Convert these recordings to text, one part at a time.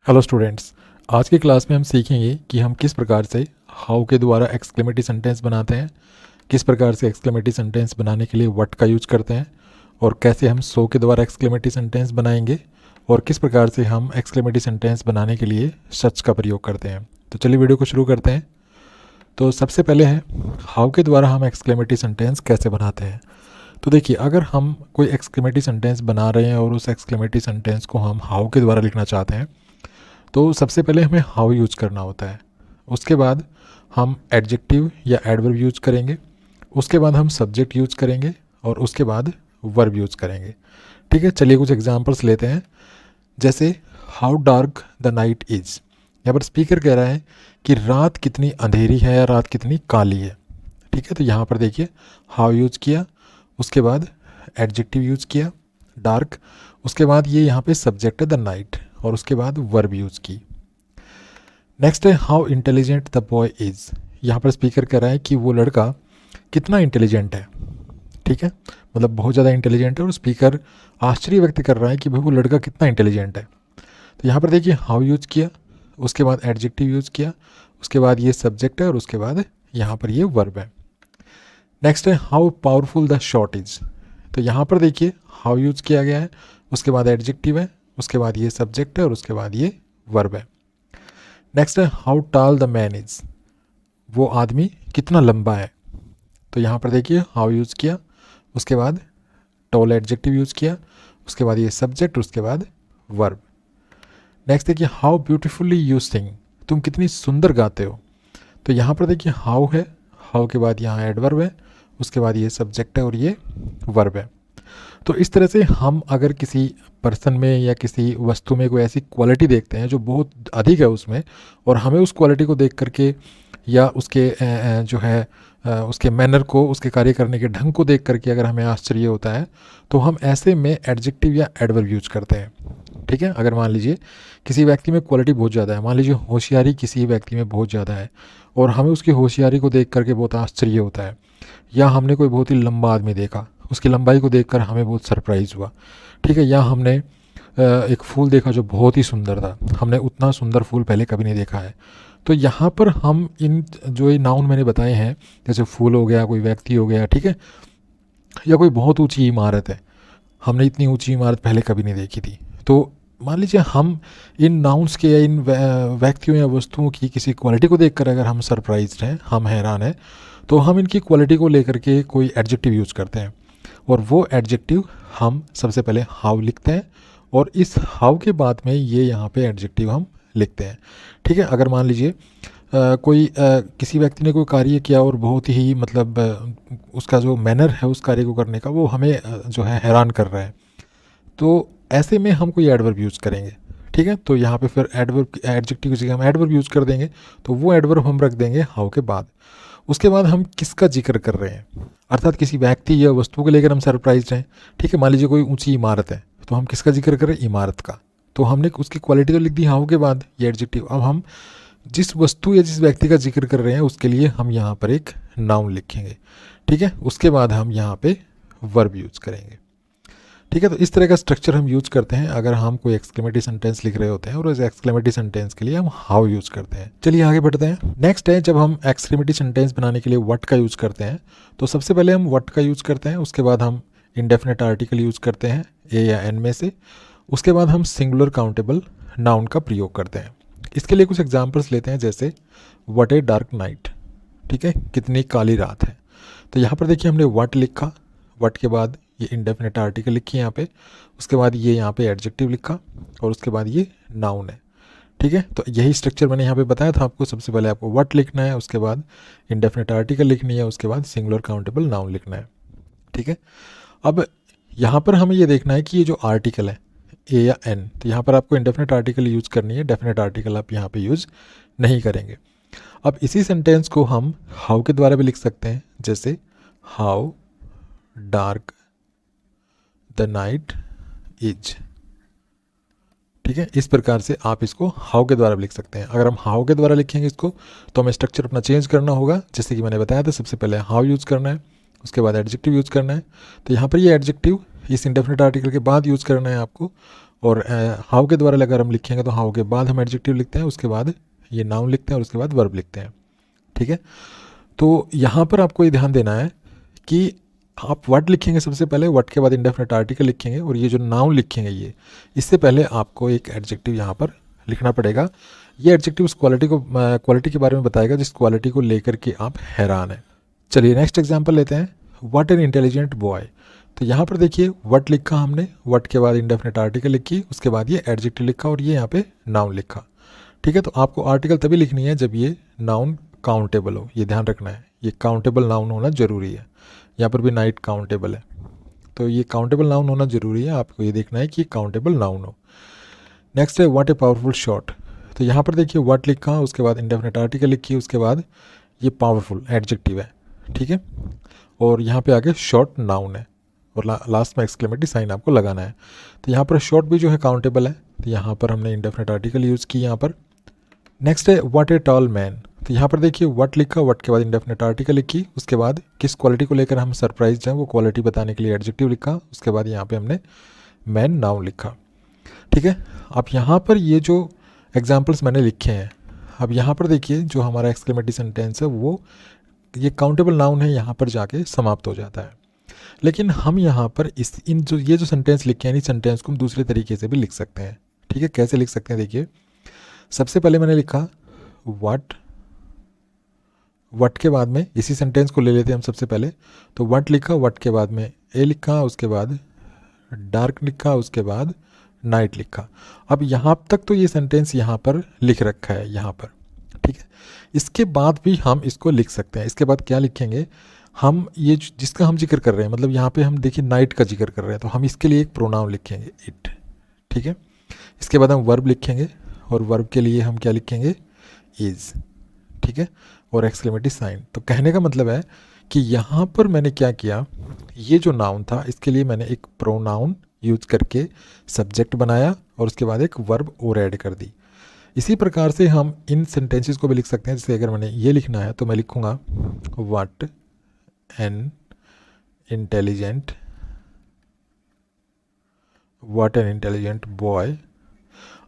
Hello students. आज की class में हम सीखेंगे कि हम किस प्रकार से हाउ के द्वारा एक्सक्लेमेटरी सेंटेंस बनाते हैं, किस प्रकार से एक्सक्लेमेटरी सेंटेंस बनाने के लिए व्हाट का यूज करते हैं, और कैसे हम सो के द्वारा एक्सक्लेमेटरी सेंटेंस बनाएंगे, और किस प्रकार से हम एक्सक्लेमेटरी सेंटेंस बनाने के लिए सच का प्रयोग करते हैं। तो चलिए वीडियो को शुरू करते हैं। तो सबसे पहले है हाउ के द्वारा हम एक्सक्लेमेटरी सेंटेंस कैसे बनाते हैं। तो देखिए, अगर हम कोई एक्सक्लेमेटरी सेंटेंस बना रहे हैं और उस एक्सक्लेमेटरी सेंटेंस को हम हाउ के द्वारा लिखना चाहते हैं, तो सबसे पहले हमें हाउ यूज करना होता है। उसके बाद हम एडजेक्टिव या एडवर्ब यूज करेंगे, उसके बाद हम सब्जेक्ट यूज करेंगे, और उसके बाद वर्ब यूज करेंगे। ठीक है, चलिए कुछ एग्जांपल्स लेते हैं। जैसे how dark the night is, यहाँ पर स्पीकर कह रहा है कि रात कितनी अंधेरी है या रात कितनी काली है। ठीक है, तो यहाँ पर देखिए हाउ यूज किया, उसके बाद एडजेक्टिव यूज किया डार्क, उसके बाद ये यहाँ पे सब्जेक्ट है द नाइट, और उसके बाद वर्ब यूज की। नेक्स्ट है how intelligent the boy is, यहाँ पर स्पीकर कह रहा है कि वो लड़का कितना इंटेलिजेंट है। ठीक है, मतलब बहुत ज़्यादा इंटेलिजेंट है, और स्पीकर आश्चर्य व्यक्त कर रहा है कि भाई वो लड़का कितना इंटेलिजेंट है। तो यहाँ पर देखिए हाउ यूज किया, उसके बाद एडजेक्टिव यूज किया, उसके बाद ये सब्जेक्ट है, और उसके बाद यहाँ पर ये वर्ब है। नेक्स्ट है how powerful the shot is, तो यहाँ पर देखिए हाउ यूज किया गया है, उसके बाद एडजेक्टिव है, उसके बाद ये सब्जेक्ट है, और उसके बाद ये वर्ब है। नेक्स्ट है हाउ टाल द मैन इज़, वो आदमी कितना लंबा है। तो यहाँ पर देखिए हाउ यूज़ किया, उसके बाद टॉल एडजेक्टिव यूज़ किया, उसके बाद ये सब्जेक्ट, उसके बाद वर्ब। नेक्स्ट देखिए हाउ ब्यूटीफुली यू सिंग, तुम कितनी सुंदर गाते हो। तो यहाँ पर देखिए हाउ है, हाउ के बाद यहाँ एडवर्ब है, उसके बाद ये सब्जेक्ट है, और ये वर्ब है। तो इस तरह से हम अगर किसी पर्सन में या किसी वस्तु में कोई ऐसी क्वालिटी देखते हैं जो बहुत अधिक है उसमें, और हमें उस क्वालिटी को देख करके या उसके जो है उसके मैनर को, उसके कार्य करने के ढंग को देख करके अगर हमें आश्चर्य होता है, तो हम ऐसे में एडजेक्टिव या एडवर्ब यूज करते हैं। ठीक है, अगर मान लीजिए किसी व्यक्ति में क्वालिटी बहुत ज़्यादा है, मान लीजिए होशियारी किसी व्यक्ति में बहुत ज़्यादा है, और हमें उसकी होशियारी को देख करके बहुत आश्चर्य होता है, या हमने कोई बहुत ही लंबा आदमी देखा, उसकी लंबाई को देखकर हमें बहुत सरप्राइज़ हुआ। ठीक है, या हमने एक फूल देखा जो बहुत ही सुंदर था, हमने उतना सुंदर फूल पहले कभी नहीं देखा है। तो यहाँ पर हम इन जो ये नाउन मैंने बताए हैं, जैसे फूल हो गया, कोई व्यक्ति हो गया, ठीक है, या कोई बहुत ऊंची इमारत है, हमने इतनी ऊंची इमारत पहले कभी नहीं देखी थी। तो मान लीजिए हम इन नाउन्स के या इन व्यक्तियों या वस्तुओं की किसी क्वालिटी को देखकर अगर हम सरप्राइज्ड हैं, हम हैरान हैं, तो हम इनकी क्वालिटी को लेकर के कोई एडजेक्टिव यूज़ करते हैं, और वो एडजेक्टिव हम सबसे पहले हाउ लिखते हैं, और इस हाउ के बाद में ये यहाँ पे एडजेक्टिव हम लिखते हैं। ठीक है, अगर मान लीजिए किसी व्यक्ति ने कोई कार्य किया और बहुत ही मतलब उसका जो मैनर है उस कार्य को करने का, वो हमें जो है हैरान कर रहा है, तो ऐसे में हम कोई एडवर्ब यूज़ करेंगे। ठीक है, तो यहाँ पे फिर एडवर्ब एडजेक्टिव की जगह हम एडवर्ब यूज़ कर देंगे, तो वो एडवर्ब हम रख देंगे हाउ के बाद। उसके बाद हम किसका जिक्र कर रहे हैं, अर्थात किसी व्यक्ति या वस्तु को लेकर हम सरप्राइज्ड हैं। ठीक है, मान लीजिए कोई ऊंची इमारत है, तो हम किसका जिक्र कर रहे हैं, इमारत का, तो हमने उसकी क्वालिटी तो लिख दी हाउ के बाद, ये एडजेक्टिव। अब हम जिस वस्तु या जिस व्यक्ति का जिक्र कर रहे हैं उसके लिए हम यहाँ पर एक नाउन लिखेंगे। ठीक है, उसके बाद हम यहाँ पे वर्ब यूज करेंगे। ठीक है, तो इस तरह का स्ट्रक्चर हम यूज करते हैं अगर हम कोई एक्सक्लेमेटरी सेंटेंस लिख रहे होते हैं, और उस एक्सक्लेमेटरी सेंटेंस के लिए हम हाउ यूज करते हैं। चलिए आगे बढ़ते हैं। नेक्स्ट है, जब हम एक्सक्लेमेटरी सेंटेंस बनाने के लिए व्हाट का यूज करते हैं, तो सबसे पहले हम व्हाट का यूज करते हैं, उसके बाद हम इंडेफिनेट आर्टिकल यूज करते हैं ए या एन में से, उसके बाद हम सिंगुलर काउंटेबल नाउन का प्रयोग करते हैं। इसके लिए कुछ एग्जाम्पल्स लेते हैं, जैसे व्हाट ए डार्क नाइट, ठीक है, कितनी काली रात है। तो यहाँ पर देखिए हमने व्हाट लिखा, व्हाट के बाद ये इंडेफिनेट आर्टिकल लिखी यहाँ पे, उसके बाद ये यहाँ पे एडजेक्टिव लिखा, और उसके बाद ये नाउन है। ठीक है, तो यही स्ट्रक्चर मैंने यहाँ पे बताया था आपको। सबसे पहले आपको व्हाट लिखना है, उसके बाद इंडेफिनेट आर्टिकल लिखनी है, उसके बाद सिंगुलर काउंटेबल नाउन लिखना है। ठीक है, अब यहाँ पर हमें ये देखना है कि ये जो आर्टिकल है ए या एन, तो यहाँ पर आपको इंडेफिनेट आर्टिकल यूज़ करनी है, डेफिनेट आर्टिकल आप यहाँ पे यूज़ नहीं करेंगे। अब इसी सेंटेंस को हम हाउ के द्वारा भी लिख सकते हैं, जैसे how dark the night is. ठीक है, इस प्रकार से आप इसको हाउ के द्वारा भी लिख सकते हैं। अगर हम हाउ के द्वारा लिखेंगे इसको, तो हमें स्ट्रक्चर अपना चेंज करना होगा, जैसे कि मैंने बताया था, सबसे पहले हाउ यूज़ करना है, उसके बाद एडजेक्टिव यूज़ करना है। तो यहाँ पर ये एडजेक्टिव इस इंडेफिनेट आर्टिकल के बाद यूज़ करना है आपको, और हाउ के द्वारा अगर हम लिखेंगे तो हाउ के बाद हम एडजेक्टिव लिखते हैं, उसके बाद ये नाउन लिखते हैं और उसके बाद वर्ब लिखते हैं। ठीक है, तो यहाँ पर आपको ये ध्यान देना है कि आप व्हाट लिखेंगे सबसे पहले, व्हाट के बाद इंडेफिनिट आर्टिकल लिखेंगे, और ये जो नाउन लिखेंगे ये इससे पहले आपको एक एडजेक्टिव यहाँ पर लिखना पड़ेगा। ये एडजेक्टिव उस क्वालिटी के बारे में बताएगा जिस क्वालिटी को लेकर के आप हैरान हैं। चलिए नेक्स्ट एग्जांपल लेते हैं, व्हाट एन इंटेलिजेंट बॉय। तो यहाँ पर देखिए व्हाट लिखा हमने, व्हाट के बाद इंडेफिनिट आर्टिकल लिखी, उसके बाद ये एडजेक्टिव लिखा और ये यहाँ पे नाउन लिखा। ठीक है, तो आपको आर्टिकल तभी लिखनी है जब ये नाउन काउंटेबल हो, ये ध्यान रखना है, ये काउंटेबल नाउन होना ज़रूरी है। यहाँ पर भी नाइट काउंटेबल है, तो ये काउंटेबल नाउन होना ज़रूरी है, आपको ये देखना है कि काउंटेबल नाउन हो। नेक्स्ट है व्हाट ए पावरफुल शॉट। तो यहाँ पर देखिए व्हाट लिखा, उसके बाद इंडेफिनिट आर्टिकल लिखी, उसके बाद ये पावरफुल एडजेक्टिव है। ठीक है, और यहाँ पे आगे शॉर्ट नाउन है और लास्ट में एक्सक्लेमेटरी साइन आपको लगाना है। तो यहाँ पर शॉर्ट भी जो है काउंटेबल है, तो यहाँ पर हमने इंडेफिनिट आर्टिकल यूज़ की यहाँ पर। नेक्स्ट है व्हाट ए टॉल मैन। तो यहाँ पर देखिए व्हाट लिखा, व्हाट के बाद इंडेफिनिट आर्टिकल लिखी, उसके बाद किस क्वालिटी को लेकर हम सरप्राइज हैं वो क्वालिटी बताने के लिए एडजेक्टिव लिखा, उसके बाद यहाँ पे हमने मैन नाउन लिखा। ठीक है, अब यहाँ पर ये जो एग्जाम्पल्स मैंने लिखे हैं, अब यहाँ पर देखिए जो हमारा एक्सक्लेमेटरी सेंटेंस है वो ये काउंटेबल नाउन है, यहाँ पर जाके समाप्त हो जाता है। लेकिन हम यहाँ पर ये जो सेंटेंस लिखे हैं, इस सेंटेंस को हम दूसरे तरीके से भी लिख सकते हैं। ठीक है, कैसे लिख सकते हैं देखिए, सबसे पहले मैंने लिखा व्हाट के बाद में इसी सेंटेंस को ले लेते हैं हम सबसे पहले। तो व्हाट लिखा, व्हाट के बाद में ए लिखा, उसके बाद डार्क लिखा, उसके बाद नाइट लिखा। अब यहाँ तक तो ये सेंटेंस यहाँ पर लिख रखा है यहाँ पर। ठीक है, इसके बाद भी हम इसको लिख सकते हैं। इसके बाद क्या लिखेंगे हम, ये जिसका हम जिक्र कर रहे हैं, मतलब यहाँ पे हम देखिए नाइट का जिक्र कर रहे हैं, तो हम इसके लिए एक प्रोनाउन लिखेंगे इट। ठीक है, इसके बाद हम वर्ब लिखेंगे और वर्ब के लिए हम क्या लिखेंगे इज़। ठीक है, और एक्सक्लेमेटरी साइन। तो कहने का मतलब है कि यहाँ पर मैंने क्या किया, ये जो नाउन था इसके लिए मैंने एक प्रोनाउन यूज करके सब्जेक्ट बनाया और उसके बाद एक वर्ब और ऐड कर दी। इसी प्रकार से हम इन सेंटेंसेस को भी लिख सकते हैं। जैसे अगर मैंने ये लिखना है तो मैं लिखूँगा व्हाट एन इंटेलिजेंट बॉय।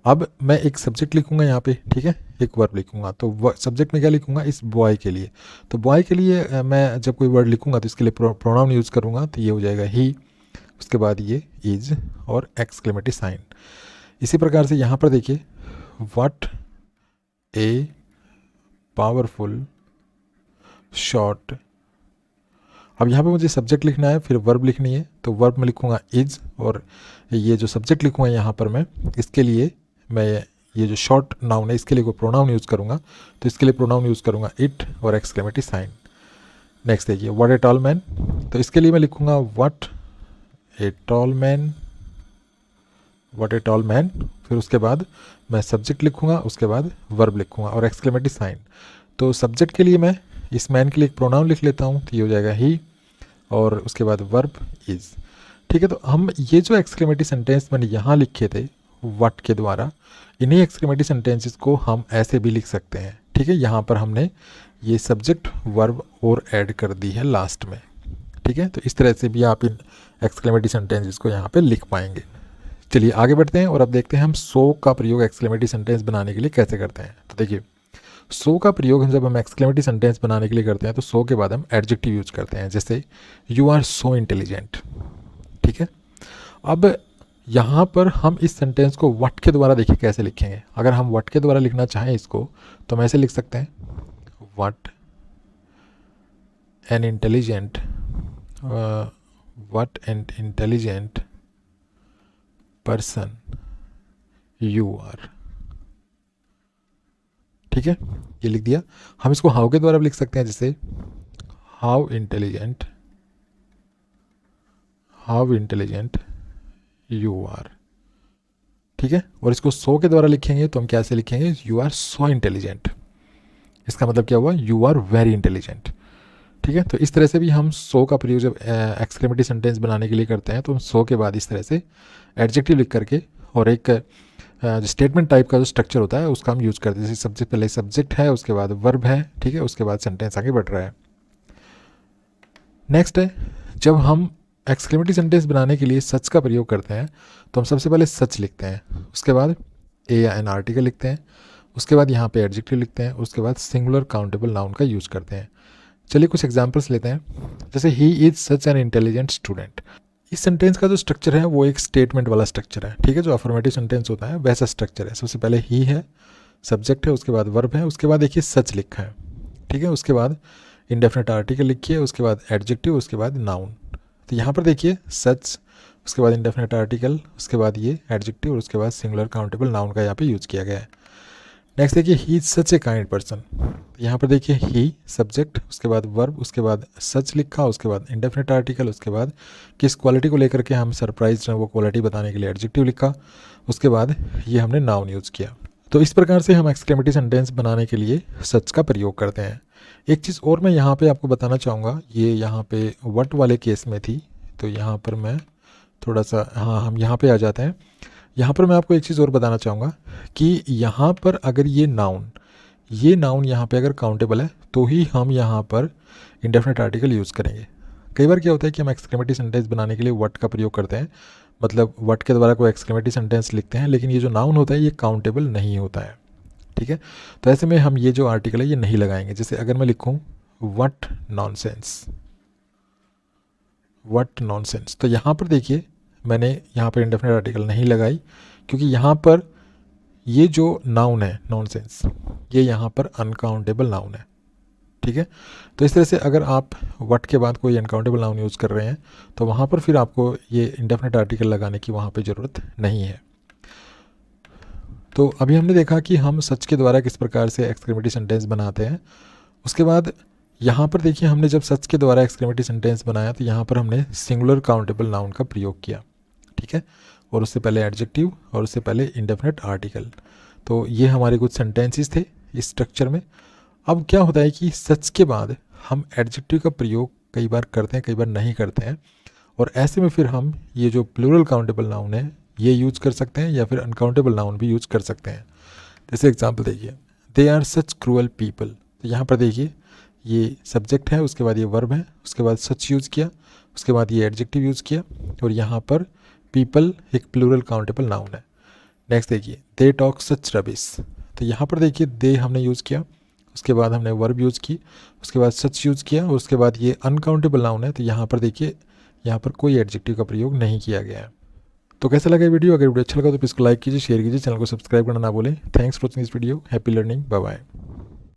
अब मैं एक सब्जेक्ट लिखूंगा यहाँ पे, ठीक है, एक वर्ब लिखूंगा। तो सब्जेक्ट में क्या लिखूंगा इस बॉय के लिए। तो बॉय के लिए मैं जब कोई वर्ड लिखूंगा तो इसके लिए प्रोनाउन यूज़ करूंगा, तो ये हो जाएगा ही, उसके बाद ये इज और एक्सक्लेमेटरी साइन। इसी प्रकार से यहाँ पर देखिए व्हाट ए पावरफुल शॉट। अब यहाँ पे मुझे सब्जेक्ट लिखना है, फिर वर्ब लिखनी है, तो वर्ब में लिखूंगा इज, और ये जो सब्जेक्ट लिखूंगा यहाँ पर मैं, इसके लिए मैं ये जो शॉर्ट नाउन है इसके लिए कोई प्रोनाउन यूज़ करूँगा, तो इसके लिए प्रोनाउन यूज़ करूँगा इट और एक्सक्लेमेटरी साइन। नेक्स्ट देखिए व्हाट ए टॉल मैन। तो इसके लिए मैं लिखूँगा व्हाट ए टॉल मैन, फिर उसके बाद मैं सब्जेक्ट लिखूँगा, उसके बाद वर्ब लिखूँगा और एक्सक्लेमेटरी साइन। तो सब्जेक्ट के लिए मैं इस मैन के लिए एक प्रोनाउन लिख लेता हूँ, तो ये हो जाएगा ही, और उसके बाद वर्ब इज़। ठीक है, तो हम ये जो एक्सक्लेमेटरी सेंटेंस मैंने यहाँ लिखे थे व्हाट के द्वारा, इन्हीं एक्सक्लेमेटरी सेंटेंसेस को हम ऐसे भी लिख सकते हैं। ठीक है, यहाँ पर हमने ये सब्जेक्ट वर्ब और ऐड कर दी है लास्ट में। ठीक है, तो इस तरह से भी आप इन एक्सक्लेमेटरी सेंटेंसेस को यहाँ पे लिख पाएंगे। चलिए आगे बढ़ते हैं और अब देखते हैं हम सो का प्रयोग एक्सक्लेमेटरी सेंटेंस बनाने के लिए कैसे करते हैं। तो देखिए सो का प्रयोग जब हम एक्सक्लेमेटरी सेंटेंस बनाने के लिए करते हैं तो सो के बाद हम एडजेक्टिव यूज करते हैं, जैसे यू आर सो इंटेलिजेंट। ठीक है, अब यहाँ पर हम इस सेंटेंस को व्हाट के द्वारा देखिए कैसे लिखेंगे। अगर हम व्हाट के द्वारा लिखना चाहें इसको तो हम ऐसे लिख सकते हैं what an intelligent person you are. ठीक है, ये लिख दिया। हम इसको हाउ के द्वारा भी लिख सकते हैं, जैसे हाउ इंटेलिजेंट यू आर। ठीक है, और इसको सो के द्वारा लिखेंगे तो हम कैसे लिखेंगे यू आर सो इंटेलिजेंट। इसका मतलब क्या हुआ, यू आर वेरी इंटेलिजेंट। ठीक है, तो इस तरह से भी हम सो का प्रयोग जब एक्सक्लेमेटरी सेंटेंस बनाने के लिए करते हैं तो हम सो के बाद इस तरह से एडजेक्टिव लिख करके और एक स्टेटमेंट टाइप का जो स्ट्रक्चर होता है उसका हम यूज़ करते हैं। जैसे सबसे पहले सब्जेक्ट है, उसके बाद वर्ब है, ठीक है, उसके बाद सेंटेंस आगे बढ़ रहा है। नेक्स्ट है जब हम एक्सक्लेमेटरी सेंटेंस बनाने के लिए सच का प्रयोग करते हैं तो हम सबसे पहले सच लिखते हैं, उसके बाद ए या एन आर्टिकल लिखते हैं, उसके बाद यहाँ पे एडजेक्टिव लिखते हैं, उसके बाद सिंगुलर काउंटेबल नाउन का यूज़ करते हैं। चलिए कुछ एग्जांपल्स लेते हैं। जैसे he is such an intelligent student. इस सेंटेंस का जो स्ट्रक्चर है वो एक स्टेटमेंट वाला स्ट्रक्चर है, ठीक है। जो अफर्मेटिव सेंटेंस होता है वैसा स्ट्रक्चर है। सबसे पहले ही है, सब्जेक्ट है, उसके बाद वर्ब है, उसके बाद देखिए सच लिखा है, ठीक है। उसके बाद इंडेफिनिट आर्टिकल लिखिए, उसके बाद एडजेक्टिव, उसके बाद नाउन। तो यहाँ पर देखिए सच, उसके बाद इंडेफिनिट आर्टिकल, उसके बाद ये एडजेक्टिव और उसके बाद सिंगुलर काउंटेबल नाउन का यहाँ पे यूज़ किया गया है। नेक्स्ट देखिए he is such a kind person. यहाँ पर देखिए ही सब्जेक्ट, उसके बाद वर्ब, उसके बाद सच लिखा, उसके बाद इंडेफिनिट आर्टिकल, उसके बाद किस क्वालिटी को लेकर के हम सरप्राइज हैं वो क्वालिटी बताने के लिए एडजेक्टिव लिखा, उसके बाद ये हमने नाउन यूज़ किया। तो इस प्रकार से हम एक्सक्लेमेटरी सेंटेंस बनाने के लिए सच का प्रयोग करते हैं। एक चीज़ और मैं यहाँ पे आपको बताना चाहूँगा, ये यहाँ पे वट वाले केस में थी, तो यहाँ पर मैं थोड़ा सा, हाँ हम यहाँ पे आ जाते हैं। यहाँ पर मैं आपको एक चीज़ और बताना चाहूँगा कि यहाँ पर अगर ये नाउन यहाँ पे अगर काउंटेबल है तो ही हम यहाँ पर इंडेफिनिट आर्टिकल यूज़ करेंगे। कई बार क्या होता है कि हम एक्सक्लेमेटरी सेंटेंस बनाने के लिए वट का प्रयोग करते हैं, मतलब वट के द्वारा कोई एक्सक्लेमेटरी सेंटेंस लिखते हैं, लेकिन ये जो नाउन होता है ये काउंटेबल नहीं होता है, ठीक है। तो ऐसे में हम ये जो आर्टिकल है ये नहीं लगाएंगे। जैसे अगर मैं लिखूँ वट नॉनसेंस, तो यहाँ पर देखिए मैंने यहाँ पर इंडेफिनिट आर्टिकल नहीं लगाई, क्योंकि यहाँ पर ये जो नाउन है नॉनसेंस, ये यहाँ पर अनकाउंटेबल नाउन है, ठीक है। तो इस तरह से अगर आप वट के बाद कोई अनकाउंटेबल नाउन यूज़ कर रहे हैं तो वहाँ पर फिर आपको ये इंडेफिनिट आर्टिकल लगाने की वहाँ पे ज़रूरत नहीं है। तो अभी हमने देखा कि हम सच के द्वारा किस प्रकार से एक्सक्लेमेटरी सेंटेंस बनाते हैं। उसके बाद यहाँ पर देखिए हमने जब सच के द्वारा एक्सक्लेमेटरी सेंटेंस बनाया तो यहाँ पर हमने सिंगुलर काउंटेबल नाउन का प्रयोग किया, ठीक है, और उससे पहले एडजेक्टिव और उससे पहले इंडेफिनिट आर्टिकल। तो ये हमारे कुछ सेंटेंसेस थे इस स्ट्रक्चर में। अब क्या होता है कि सच के बाद हम एडजेक्टिव का प्रयोग कई बार करते हैं, कई बार नहीं करते हैं, और ऐसे में फिर हम ये जो प्लूरल काउंटेबल नाउन है ये यूज कर सकते हैं या फिर अनकाउंटेबल नाउन भी यूज कर सकते हैं। जैसे एग्जांपल देखिए, they are such cruel people. तो यहाँ पर देखिए ये सब्जेक्ट है, उसके बाद ये वर्ब है, उसके बाद सच यूज़ किया, उसके बाद ये एडजेक्टिव यूज़ किया, और यहाँ पर पीपल एक प्लूरल काउंटेबल नाउन है। नेक्स्ट देखिए, दे टॉक सच रबिश। तो यहाँ पर देखिए दे हमने यूज़ किया, उसके बाद हमने वर्ब यूज़ की, उसके बाद सच यूज़ किया, और उसके बाद ये अनकाउंटेबल नाउन है। तो यहाँ पर देखिए यहाँ पर कोई एडजेक्टिव का प्रयोग नहीं किया गया है। तो कैसा लगा वीडियो? अगर वीडियो अच्छा लगा तो इसको लाइक कीजिए, शेयर कीजिए, चैनल को सब्सक्राइब करना ना भूलें। Thanks for watching this video. Happy learning, bye bye.